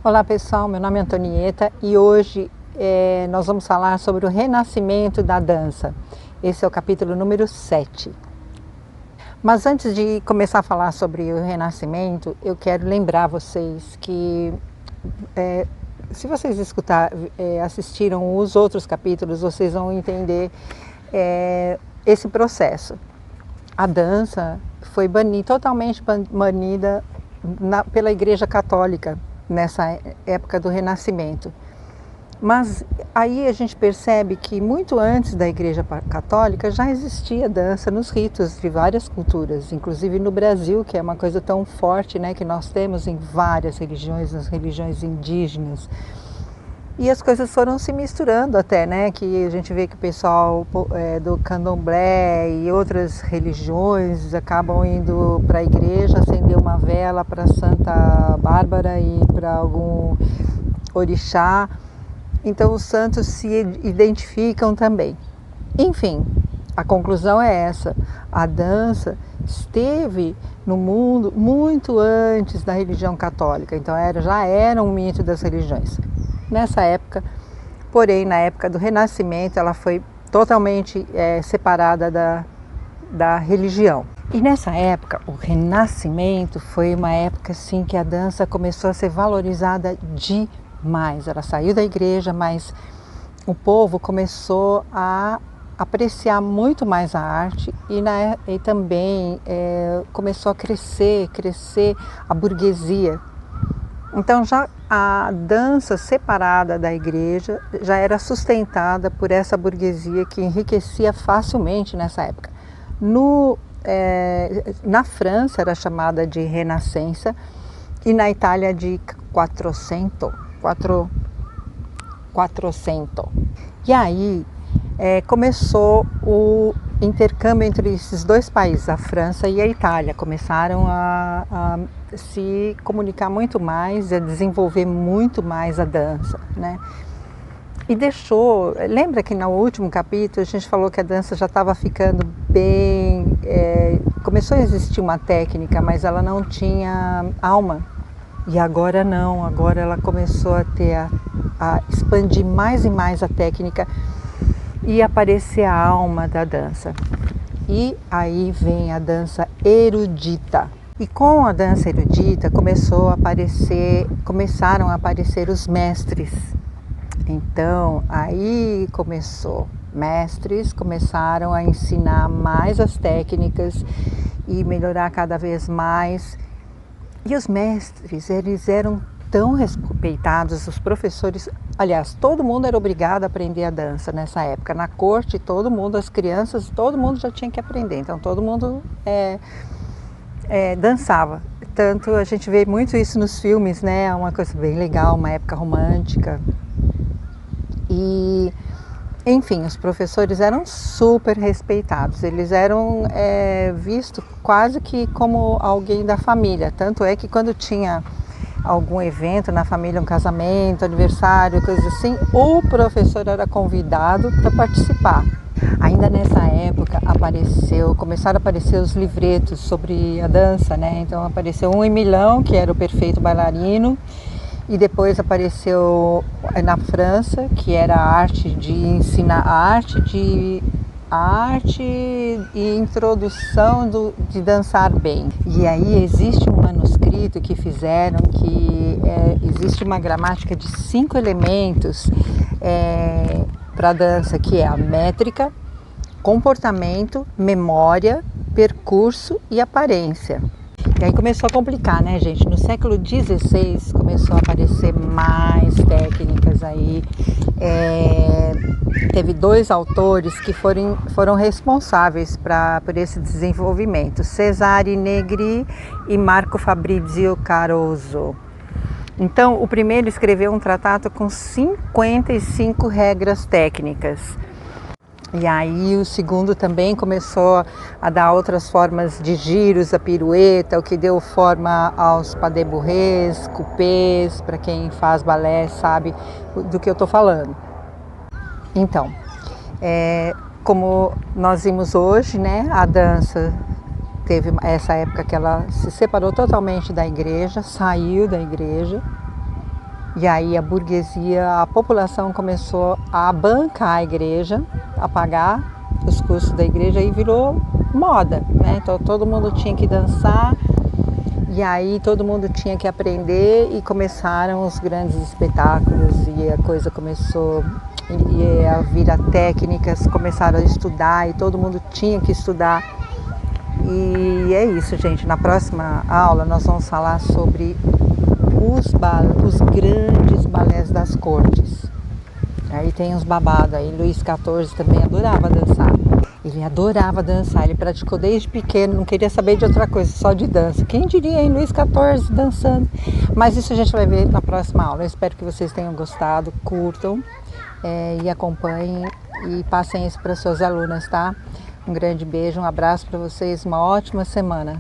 Olá pessoal, meu nome é Antonieta e hoje nós vamos falar sobre o renascimento da dança. Esse é o capítulo número 7. Mas antes de começar a falar sobre o renascimento, eu quero lembrar vocês que se vocês assistiram os outros capítulos, vocês vão entender esse processo. A dança foi totalmente banida pela Igreja Católica nessa época do Renascimento. Mas aí a gente percebe que muito antes da Igreja Católica já existia dança nos ritos de várias culturas, inclusive no Brasil, que é uma coisa tão forte, né, que nós temos em várias religiões, nas religiões indígenas. E as coisas foram se misturando até, né, que a gente vê que o pessoal do candomblé e outras religiões acabam indo para a igreja, acender uma vela para Santa Bárbara e para algum orixá. Então os santos se identificam também. Enfim, a conclusão é essa: a dança esteve no mundo muito antes da religião católica, então já era um mito das religiões. Nessa época, porém, na época do Renascimento, ela foi totalmente separada da religião. E nessa época, o Renascimento foi uma época assim que a dança começou a ser valorizada demais. Ela saiu da igreja, mas o povo começou a apreciar muito mais a arte e também começou a crescer a burguesia. Então já a dança separada da igreja já era sustentada por essa burguesia que enriquecia facilmente nessa época. Na França era chamada de Renascença e na Itália de Quattrocento. E aí começou o intercâmbio entre esses dois países, a França e a Itália. Começaram a se comunicar muito mais, a desenvolver muito mais a dança, né? E lembra que no último capítulo a gente falou que a dança já estava ficando bem, começou a existir uma técnica, mas ela não tinha alma. E agora não, agora ela começou a expandir mais e mais a técnica e aparecer a alma da dança. E aí vem a dança erudita. E com a dança erudita começaram a aparecer os mestres. Então aí mestres começaram a ensinar mais as técnicas e melhorar cada vez mais. E os mestres, eles eram tão respeitados, os professores, aliás, todo mundo era obrigado a aprender a dança nessa época. Na corte, todo mundo, as crianças, todo mundo já tinha que aprender. Então todo mundo dançava. Tanto a gente vê muito isso nos filmes, né? É uma coisa bem legal, uma época romântica. E, enfim, os professores eram super respeitados. Eles eram vistos quase que como alguém da família. Tanto é que quando tinha algum evento na família, um casamento, aniversário, coisas assim, o professor era convidado para participar. Ainda nessa época começaram a aparecer os livretos sobre a dança, né? Então apareceu um em Milão, que era o perfeito bailarino, e depois apareceu na França, que era a arte de ensinar a arte e introdução de dançar bem. E aí existe um manuscrito que fizeram existe uma gramática de 5 elementos para a dança, que é a métrica, comportamento, memória, percurso e aparência. E aí começou a complicar, né, gente? No século XVI começou a aparecer mais técnicas aí. Teve 2 autores que foram responsáveis por esse desenvolvimento: Cesare Negri e Marco Fabrizio Caruso. Então, o primeiro escreveu um tratado com 55 regras técnicas. E aí o segundo também começou a dar outras formas de giros, a pirueta, o que deu forma aos pas de bourrées, coupés. Para quem faz balé sabe do que eu estou falando. Então, como nós vimos hoje, né, a dança teve essa época que ela se separou totalmente da igreja, saiu da igreja. E aí a burguesia, a população começou a bancar a igreja, a pagar os custos da igreja e virou moda, né? Então todo mundo tinha que dançar e aí todo mundo tinha que aprender e começaram os grandes espetáculos e a coisa começou a virar técnicas, começaram a estudar e todo mundo tinha que estudar. E é isso, gente. Na próxima aula nós vamos falar sobre os grandes balés das cortes. Aí tem uns babados aí. Luís XIV também adorava dançar. Ele adorava dançar, ele praticou desde pequeno, não queria saber de outra coisa, só de dança. Quem diria, hein, Luís XIV dançando? Mas isso a gente vai ver na próxima aula. Eu espero que vocês tenham gostado, curtam e acompanhem e passem isso para suas alunas, tá? Um grande beijo, um abraço para vocês, uma ótima semana.